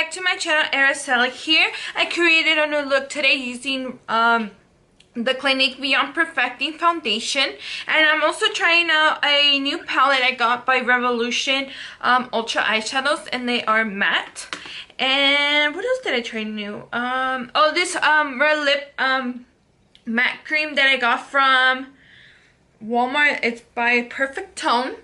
back to my channel, Araceli here. I created a new look today using the Clinique Beyond Perfecting Foundation, and I'm also trying out a new palette I got by Revolution, Ultra eyeshadows, and they are matte. And what else did I try new? This red lip matte cream that I got from Walmart. It's by Perfect Tone,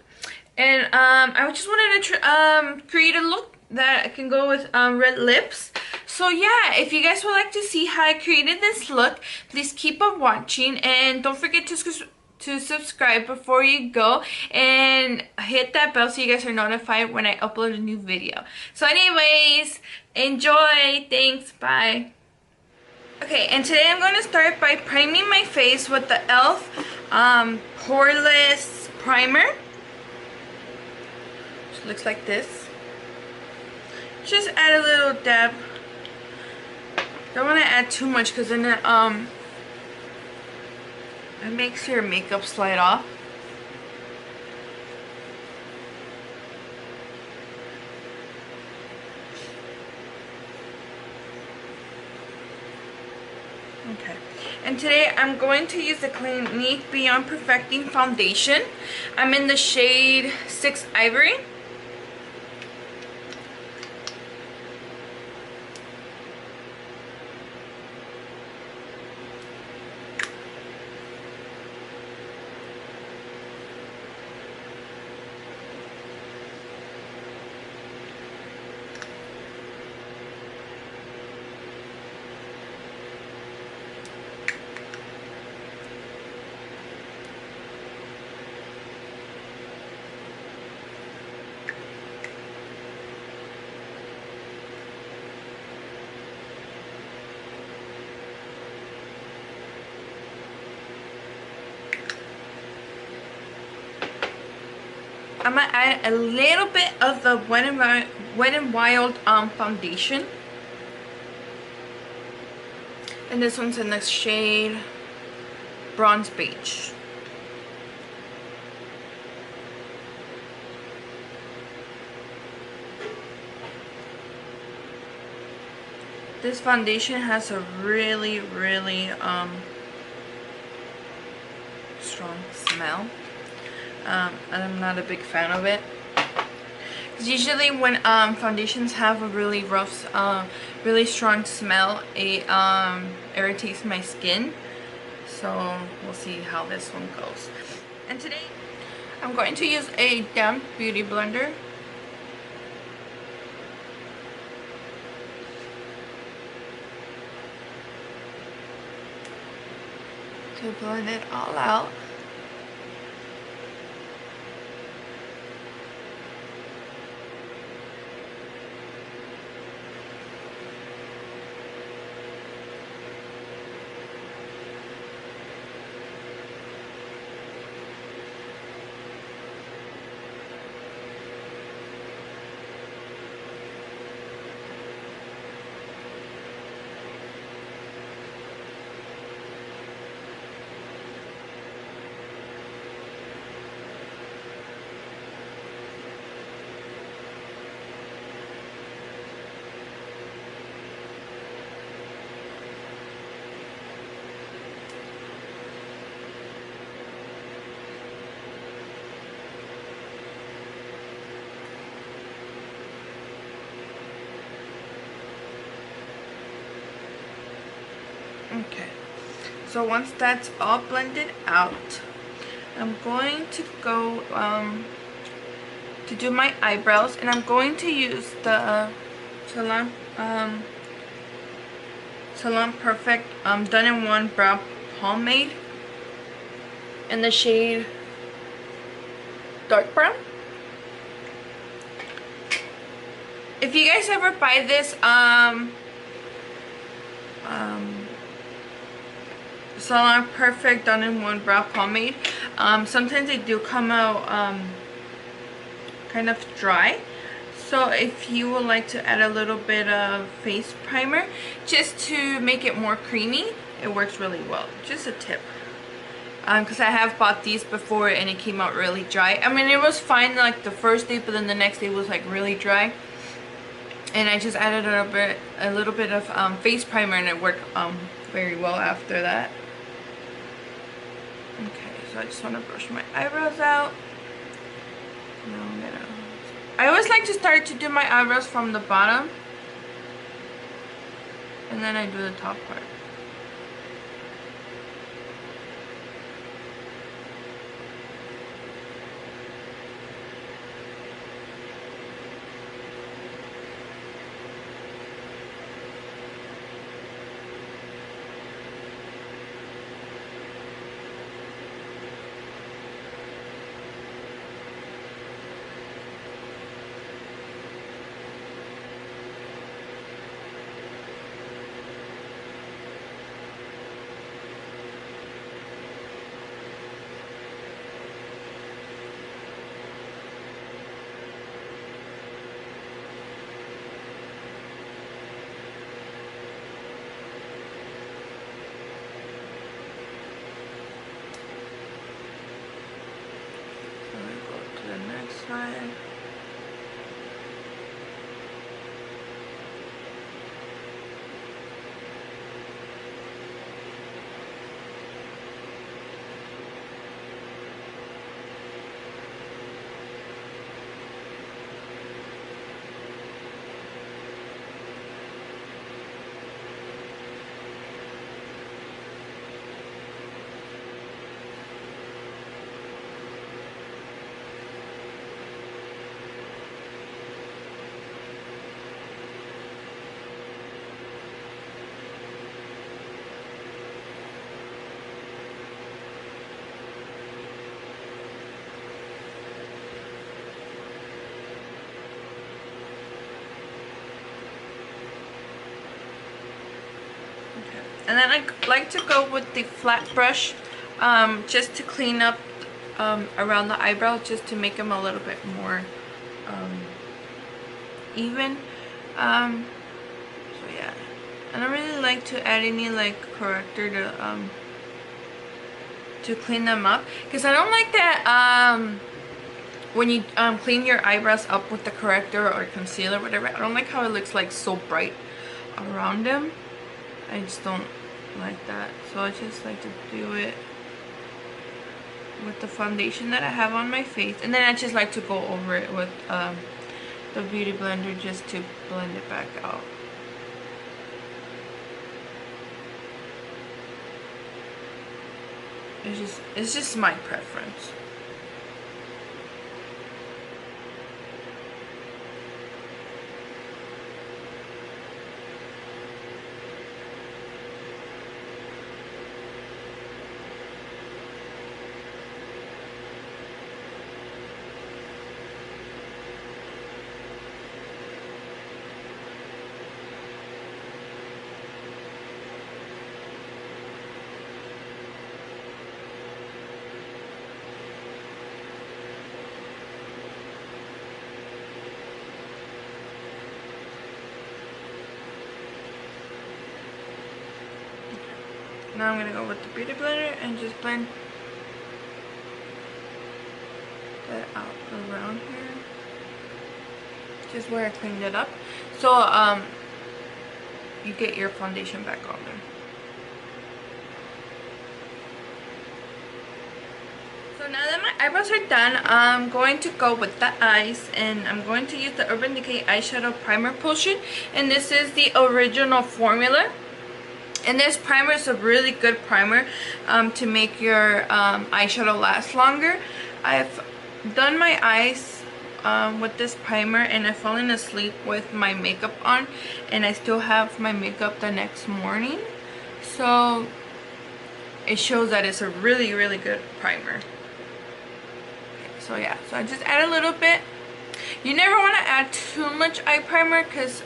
and I just wanted to create a look that can go with red lips. So yeah, if you guys would like to see how I created this look, please keep on watching, and don't forget to subscribe before you go, and hit that bell so you guys are notified when I upload a new video. So anyways, enjoy. Thanks. Bye. Okay, and today I'm going to start by priming my face with the e.l.f. poreless primer. Which looks like this. Just add a little dab. Don't want to add too much because then it makes your makeup slide off. Okay. And today I'm going to use the Clinique Beyond Perfecting Foundation. I'm in the shade 6 Ivory. I'm going to add a little bit of the Wet n Wild foundation. And this one's in the shade Bronze Beige. This foundation has a really strong smell. And I'm not a big fan of it. Because usually when foundations have a really rough, really strong smell, it irritates my skin. So we'll see how this one goes. And today I'm going to use a damp beauty blender to blend it all out. Okay, so once that's all blended out, I'm going to go to do my eyebrows, and I'm going to use the Salon Perfect Done in One Brow Pomade in the shade Dark Brown. If you guys ever buy this Salon Perfect Done in One Brow Pomade, sometimes they do come out kind of dry. So if you would like to add a little bit of face primer just to make it more creamy, it works really well. Just a tip. Because I have bought these before and it came out really dry. I mean, it was fine like the first day, but then the next day was like really dry. And I just added a little bit of face primer, and it worked very well after that. Okay, so I just want to brush my eyebrows out. Now I always like to start to do my eyebrows from the bottom, and then I do the top part. The next side. And then I like to go with the flat brush just to clean up around the eyebrow, just to make them a little bit more even. So yeah, and I really like to add any like corrector to clean them up, because I don't like that when you clean your eyebrows up with the corrector or concealer, whatever. I don't like how it looks like so bright around them. I just don't like that, so I just like to do it with the foundation that I have on my face, and then I just like to go over it with the beauty blender just to blend it back out. It's just my preference. Now I'm going to go with the beauty blender and just blend that out around here, just where I cleaned it up, so you get your foundation back on there. So now that my eyebrows are done, I'm going to go with the eyes, and I'm going to use the Urban Decay eyeshadow primer potion, and this is the original formula. And this primer is a really good primer to make your eyeshadow last longer. I've done my eyes with this primer, and I've fallen asleep with my makeup on, and I still have my makeup the next morning. So it shows that it's a really, really good primer. Okay, so yeah, so I just add a little bit. You never want to add too much eye primer, because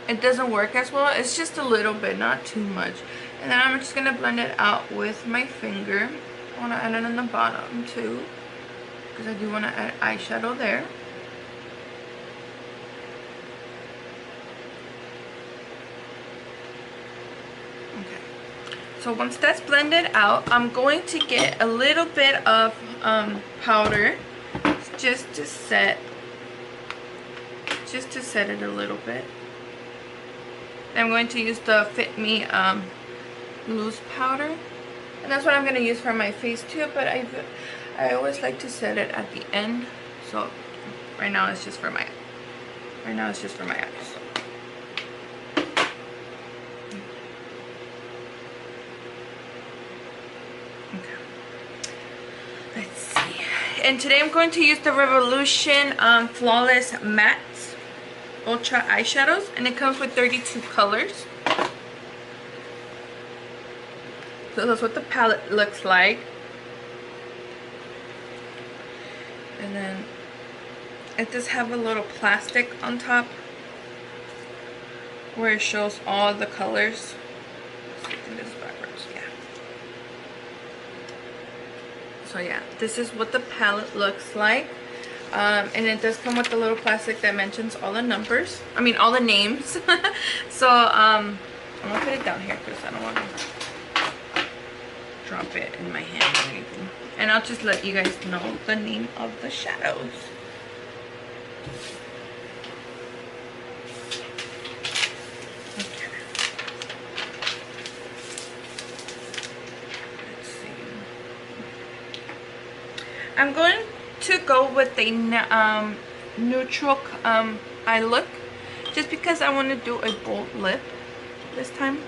it doesn't work as well. It's just a little bit, not too much. And then I'm just gonna blend it out with my finger. I want to add it on the bottom too, because I do want to add eyeshadow there. Okay, so once that's blended out, I'm going to get a little bit of powder just to set just to set it a little bit. I'm going to use the Fit Me loose powder, and that's what I'm going to use for my face too, but I always like to set it at the end. So right now it's just for my eyes. Okay. Let's see. And today I'm going to use the Revolution Flawless Matte Ultra eyeshadows, and it comes with 32 colors. So that's what the palette looks like. And then it does have a little plastic on top where it shows all the colors. I think this is backwards, yeah. So yeah, this is what the palette looks like. And it does come with a little plastic that mentions all the numbers. I mean, all the names. So I'm gonna put it down here because I don't want to drop it in my hand or anything. And I'll just let you guys know the name of the shadows. Okay. Let's see. I'm going to go with a neutral eye look, just because I want to do a bold lip this time.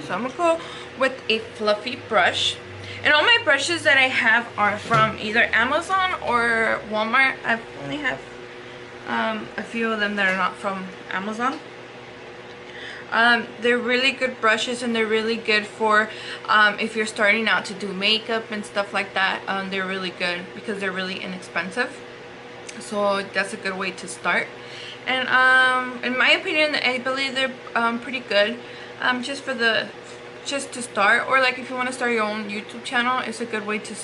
So I'm gonna go with a fluffy brush, and all my brushes that I have are from either Amazon or Walmart. I only have a few of them that are not from Amazon. They're really good brushes, and they're really good for if you're starting out to do makeup and stuff like that. They're really good because they're really inexpensive, so that's a good way to start. And in my opinion, I believe they're pretty good just to start, or like if you want to start your own YouTube channel, it's a good way to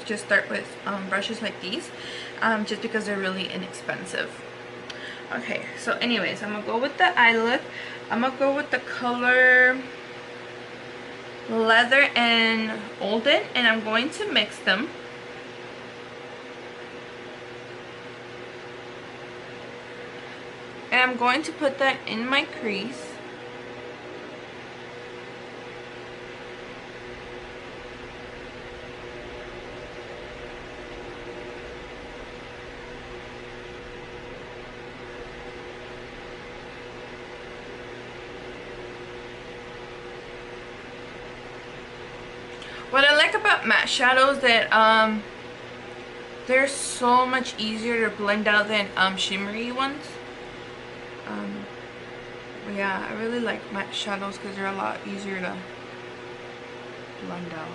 just start with brushes like these, just because they're really inexpensive. Okay, so anyways, I'm gonna go with the eye look. I'm gonna go with the color Leather and Olden, and I'm going to mix them. And I'm going to put that in my crease. What I like about matte shadows that they're so much easier to blend out than shimmery ones. But yeah, I really like matte shadows because they're a lot easier to blend out.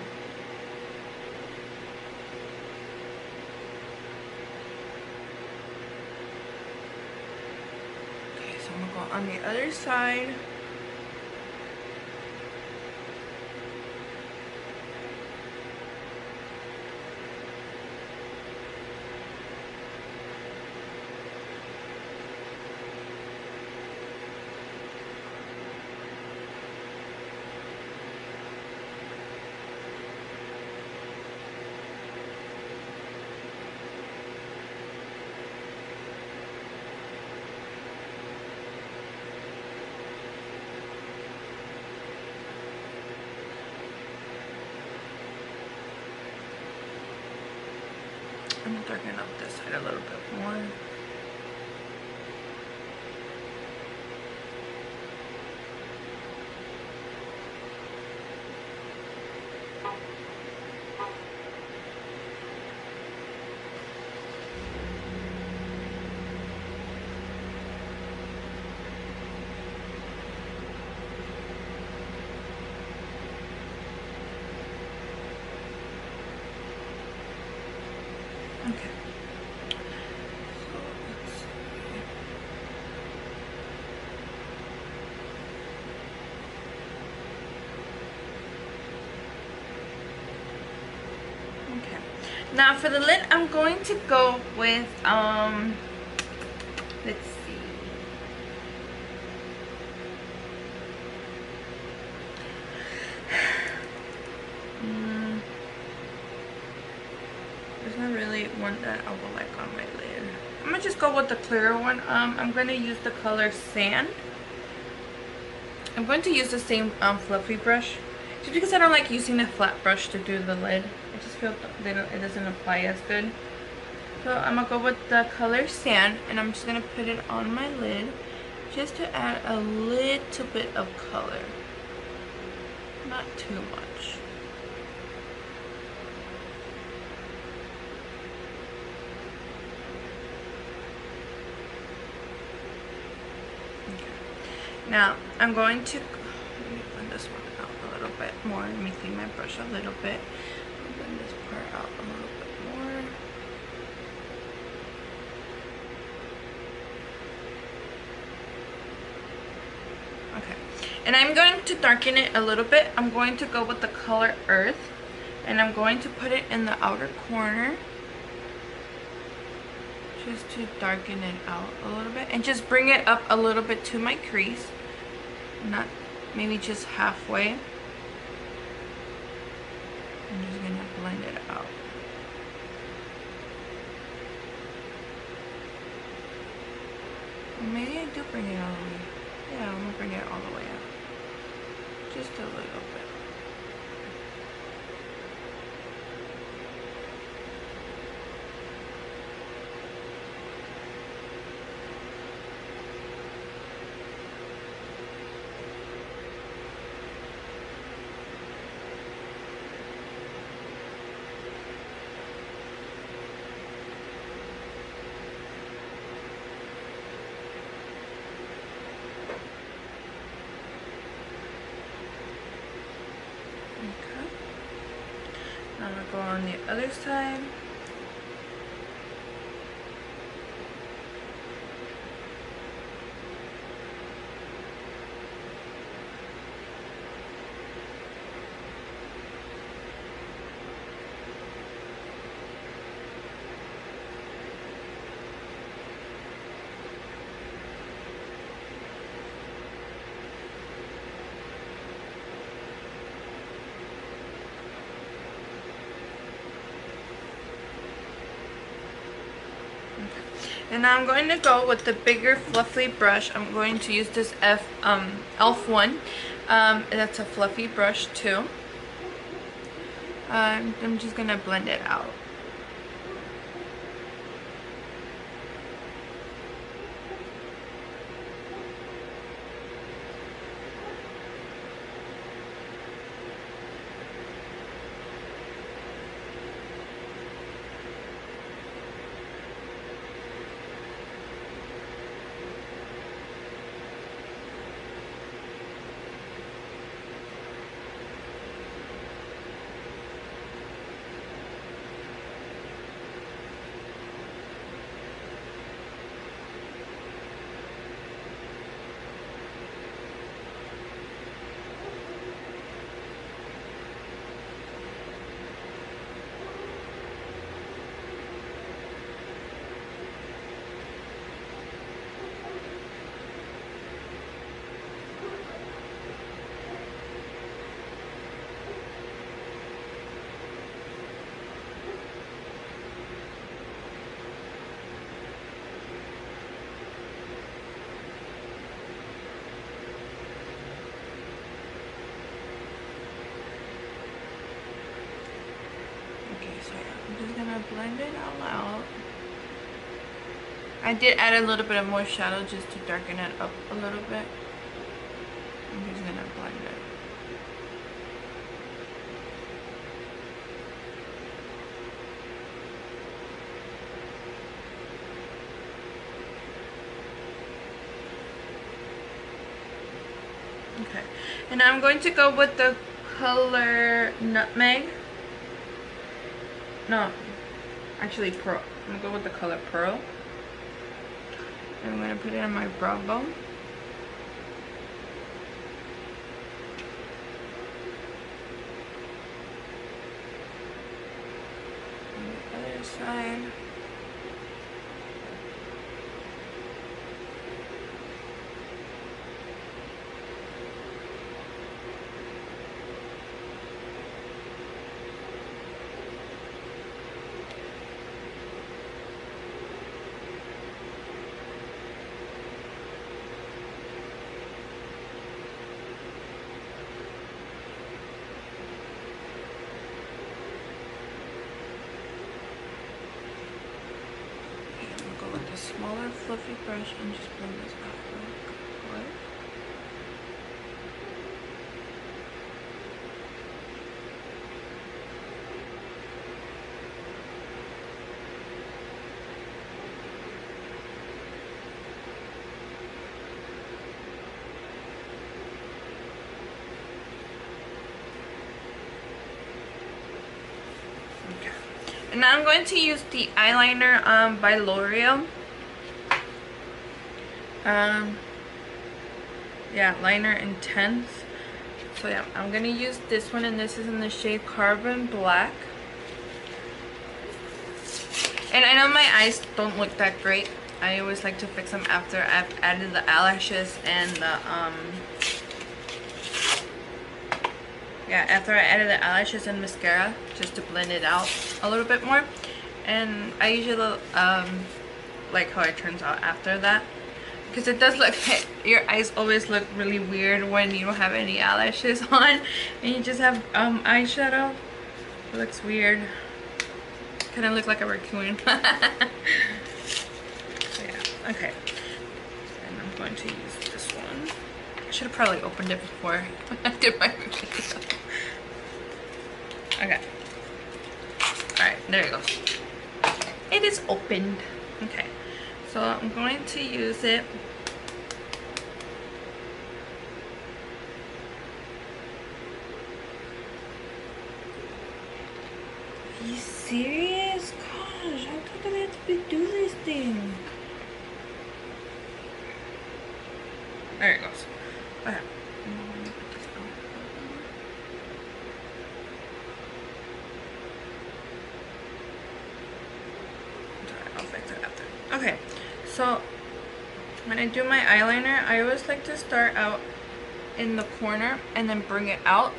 Okay, so I'm gonna go on the other side. I'm gonna darken up this side a little bit more. Okay. So let's see. Okay. Now for the lid, I'm going to go with let's see. There's not really one that I would like on my lid. I'm gonna just go with the clearer one. I'm gonna use the color Sand. I'm going to use the same fluffy brush, just because I don't like using a flat brush to do the lid. I just feel it doesn't apply as good. So I'm gonna go with the color Sand, and I'm just gonna put it on my lid, just to add a little bit of color, not too much. Now, I'm going to, let me blend this one out a little bit more. Let me clean my brush a little bit. Blend this part out a little bit more. Okay, and I'm going to darken it a little bit. I'm going to go with the color Earth, and I'm going to put it in the outer corner, just to darken it out a little bit, and just bring it up a little bit to my crease, not maybe just halfway. I'm just gonna blend it out. Maybe I do bring it all the way. Yeah, I'm gonna bring it all the way out, just a little bit. I'm gonna go on the other side. And now I'm going to go with the bigger fluffy brush. I'm going to use this e.l.f. one. That's a fluffy brush too. I'm just going to blend it out. I'm just gonna blend it all out. I did add a little bit of more shadow just to darken it up a little bit. I'm just gonna blend it. Okay, and I'm going to go with the color Nutmeg. No, actually Pearl. I'm gonna go with the color Pearl. And I'm gonna put it on my brow bone. On the other side. smaller fluffy brush and just blend this out. What? And now I'm going to use the eyeliner by L'Oreal. Yeah, Liner Intense. So yeah, I'm gonna use this one, and this is in the shade Carbon Black. And I know my eyes don't look that great. I always like to fix them after I've added the eyelashes and the after I added the eyelashes and mascara, just to blend it out a little bit more. And I usually like how it turns out after that, because it does look, your eyes always look really weird when you don't have any eyelashes on and you just have eyeshadow. It looks weird. Kind of look like a raccoon. So yeah, okay. And I'm going to use this one. I should have probably opened it before I did my video. Okay. Alright, there it goes. It is opened. Okay. So I'm going to use it. Are you serious? Gosh, how come I have to do this thing? There it goes. Okay. I'll fix it after. Okay, so when I do my eyeliner, I always like to start out in the corner and then bring it out.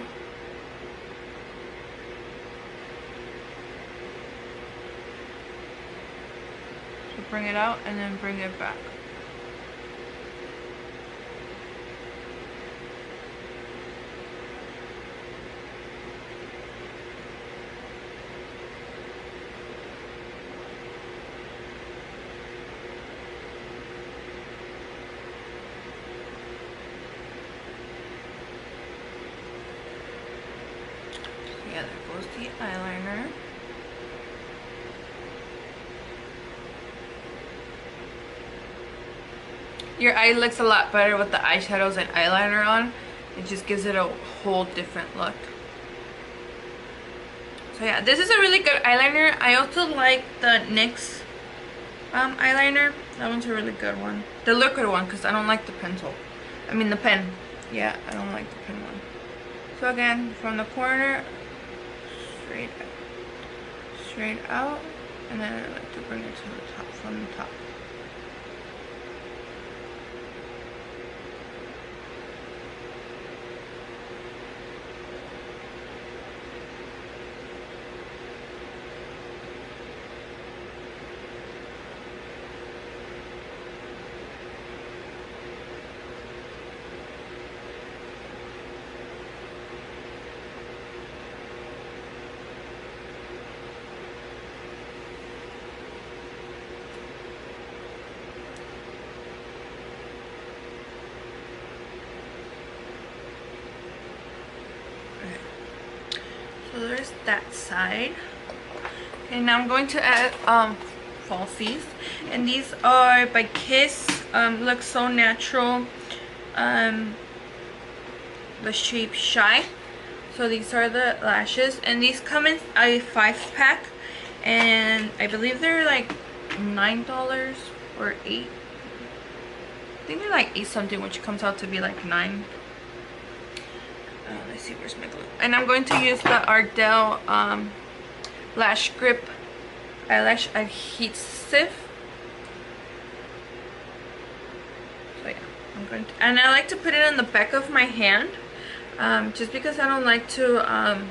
So bring it out and then bring it back. Yeah, there goes the eyeliner. Your eye looks a lot better with the eyeshadows and eyeliner on. It just gives it a whole different look. So yeah, this is a really good eyeliner. I also like the NYX eyeliner. That one's a really good one. The liquid one, because I don't like the pencil. I mean the pen. Yeah, I don't like the pen one. So again, from the corner, straight out, and then I like to bring it to the top, from the top. So there's that side. Okay, now I'm going to add falsies, and these are by Kiss. Look So Natural. The shape Shy. So these are the lashes, and these come in a 5-pack, and I believe they're like $9 or $8. I think they're like 8 something, which comes out to be like 9. Let's see, where's my glue? And I'm going to use the Ardell Lash Grip Eyelash Adhesive. So yeah, I'm going to, and I like to put it on the back of my hand, just because I don't like to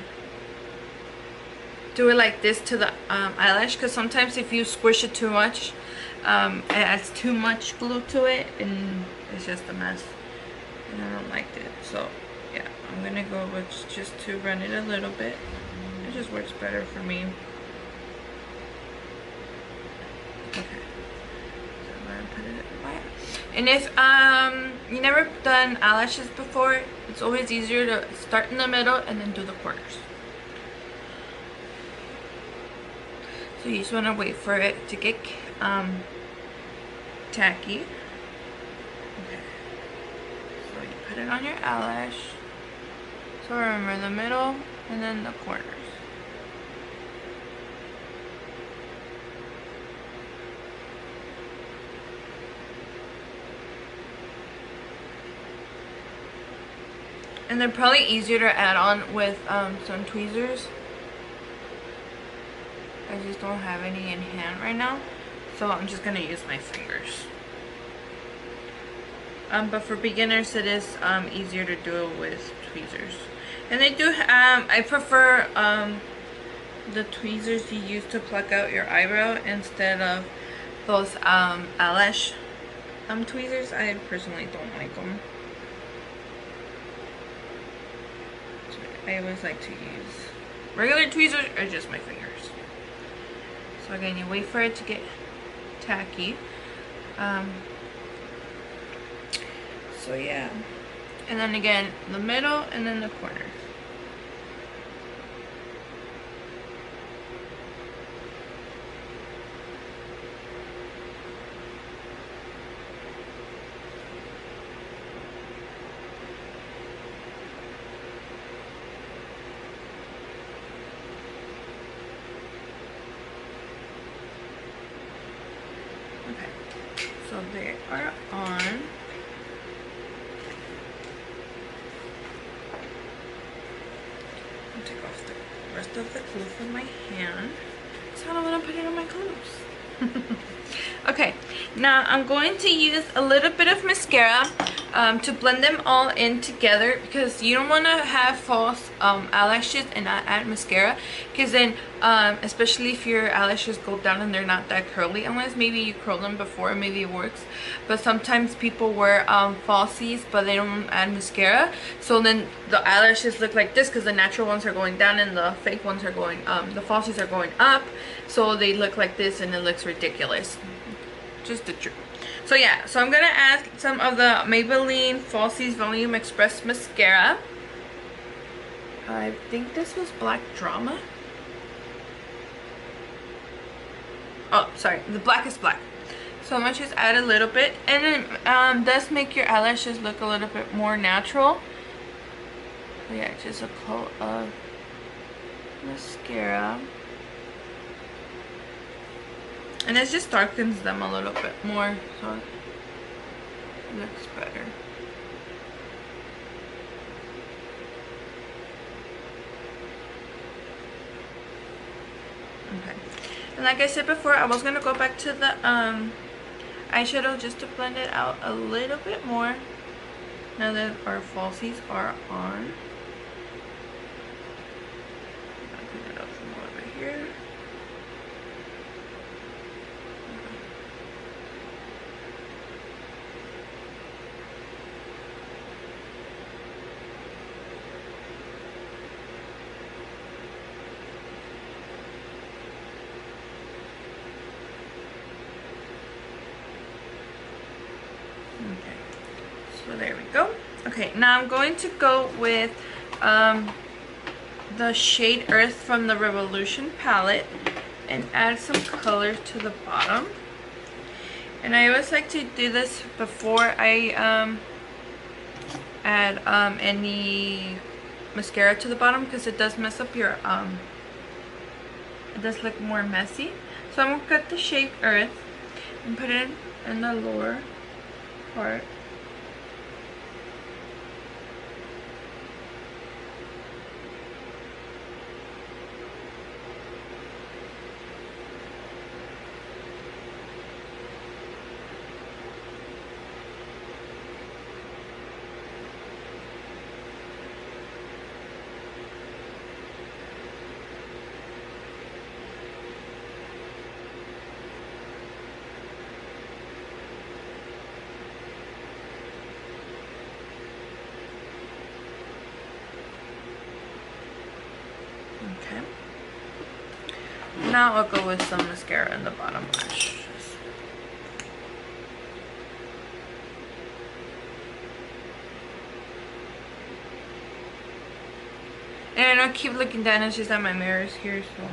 do it like this to the eyelash, because sometimes if you squish it too much, it adds too much glue to it, and it's just a mess, and I don't like it. So yeah, I'm gonna go with just to run it a little bit. It just works better for me. Okay, so I'm put it right. And if you never done eyelashes before, it's always easier to start in the middle and then do the corners. So you just want to wait for it to get tacky. Okay. So you put it on your eyelash. So remember the middle and then the corners. And they're probably easier to add on with some tweezers. I just don't have any in hand right now, so I'm just gonna use my fingers. But for beginners, it is easier to do it with tweezers. And they do. I prefer the tweezers you use to pluck out your eyebrow instead of those eyelash tweezers. I personally don't like them. I always like to use regular tweezers or just my fingers. So again, you wait for it to get tacky. So yeah. And then again, the middle and then the corners. So they are on. I'll take off the rest of the glue from my hand. So I don't want to put it on my clothes. Okay, now I'm going to use a little bit of mascara to blend them all in together, because you don't want to have false eyelashes and not add mascara, because then especially if your eyelashes go down and they're not that curly, unless maybe you curl them before, maybe it works. But sometimes people wear falsies but they don't add mascara, so then the eyelashes look like this because the natural ones are going down and the fake ones are going the falsies are going up, so they look like this and it looks ridiculous. Just the truth. So yeah, so I'm gonna add some of the Maybelline Falsies Volume Express Mascara. I think this was Black Drama. Oh, sorry, the black is black. So I'm gonna just add a little bit, and it does make your eyelashes look a little bit more natural. So yeah, just a coat of mascara. And it just darkens them a little bit more, so it looks better. Okay. And like I said before, I was going to go back to the eyeshadow just to blend it out a little bit more now that our falsies are on. I'll clean it up from over here. Okay, so there we go. Okay, now I'm going to go with the shade Earth from the Revolution palette and add some color to the bottom. And I always like to do this before I add any mascara to the bottom, because it does mess up your it does look more messy. So I'm gonna cut the shade Earth and put it in the lower part. Okay. Now I'll go with some mascara in the bottom lashes. I keep looking down. It's just that my mirror is here, so.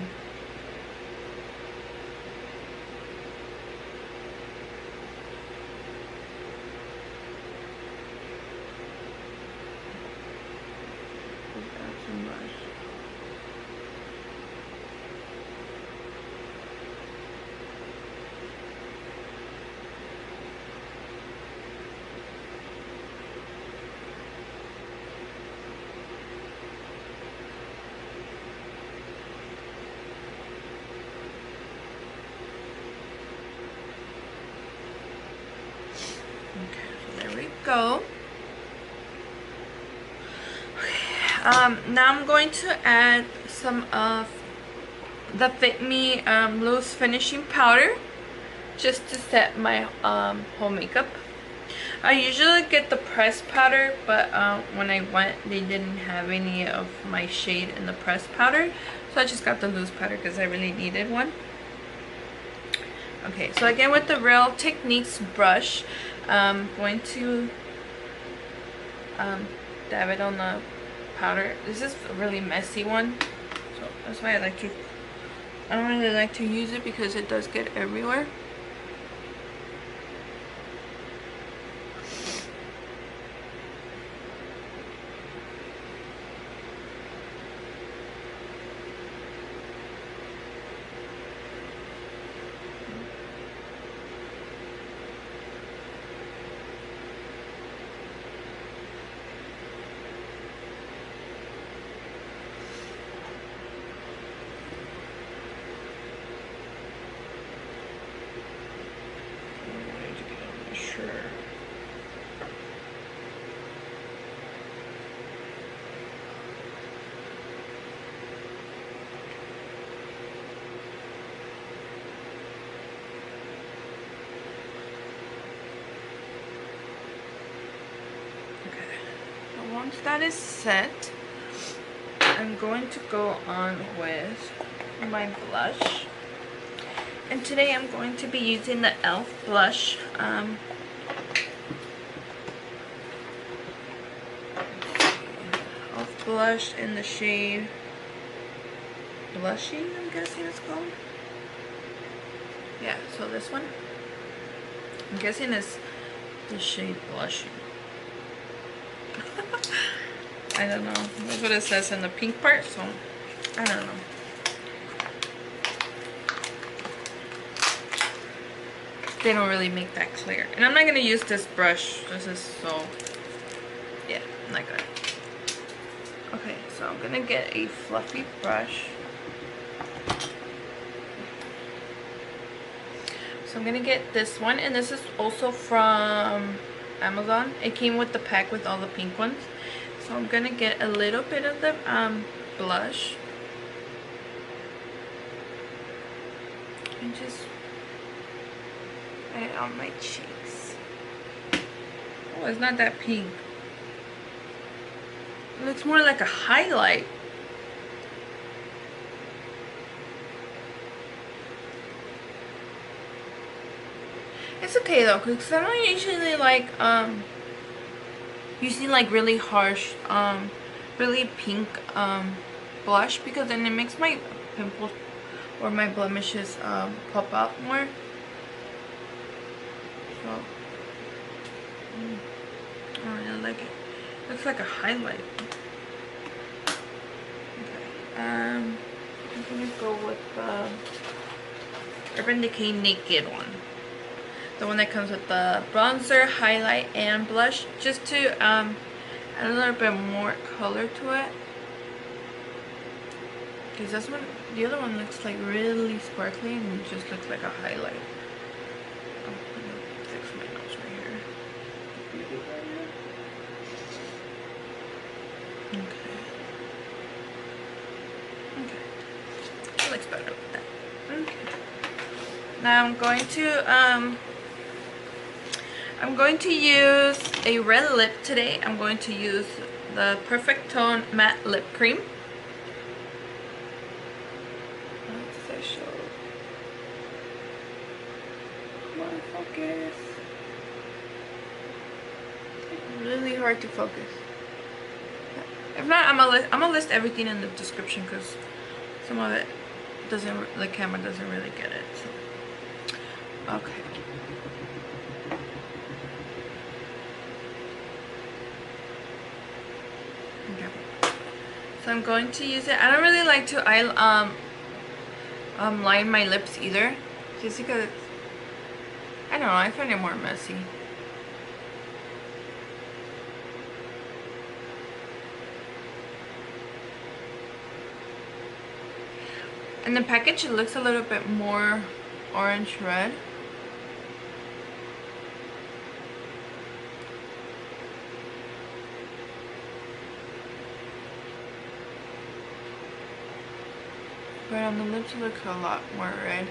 Go. Now I'm going to add some of the Fit Me loose finishing powder just to set my whole makeup. I usually get the pressed powder, but when I went they didn't have any of my shade in the pressed powder, so I just got the loose powder because I really needed one. Okay, so again with the Real Techniques brush, I'm going to dab it on the powder. This is a really messy one, so that's why I don't really like to use it because it does get everywhere. Once that is set, I'm going to go on with my blush, and today I'm going to be using the e.l.f. blush. e.l.f. blush in the shade Blushy, I'm guessing it's called. Yeah, so this one, I'm guessing it's the shade Blushy. I don't know. That's what it says in the pink part, so I don't know. They don't really make that clear. And I'm not going to use this brush. This is so, yeah, not good. Okay, so I'm going to get a fluffy brush. So I'm going to get this one, and this is also from Amazon. It came with the pack with all the pink ones. So I'm gonna get a little bit of the blush and just put it on my cheeks. Oh, it's not that pink. It looks more like a highlight. It's okay though, because I don't usually like using like really harsh really pink blush, because then it makes my pimples or my blemishes pop out more. So I really like it. Looks like a highlight. Okay. I'm gonna go with the Urban Decay Naked one. The one that comes with the bronzer, highlight, and blush, just to add a little bit more color to it. Because this one, the other one looks like really sparkly and it just looks like a highlight. Oh, I'm gonna fix my nose right here. Okay. Okay. It looks better with that. Okay. Now I'm going to use a red lip today. I'm going to use the Perfect Tone Matte Lip Cream. What does that show? Come on, focus. It's really hard to focus. If not, I'm gonna list everything in the description because some of it doesn't, the camera doesn't really get it. So. Okay. So I'm going to use it. I don't really like to line my lips either, just because I don't know, I find it more messy. In the package, it looks a little bit more orange red. But on the lips, it looks a lot more red.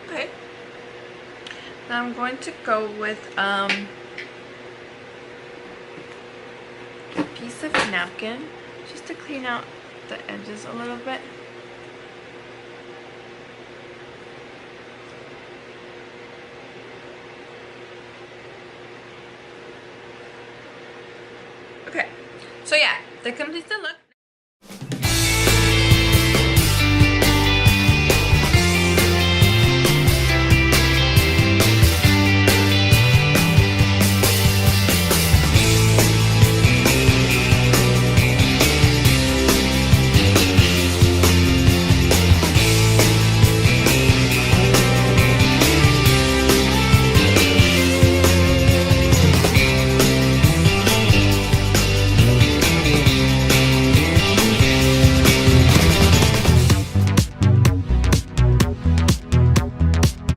Okay. Now I'm going to go with a piece of napkin just to clean out the edges a little bit. Okay, so yeah, that completes the look.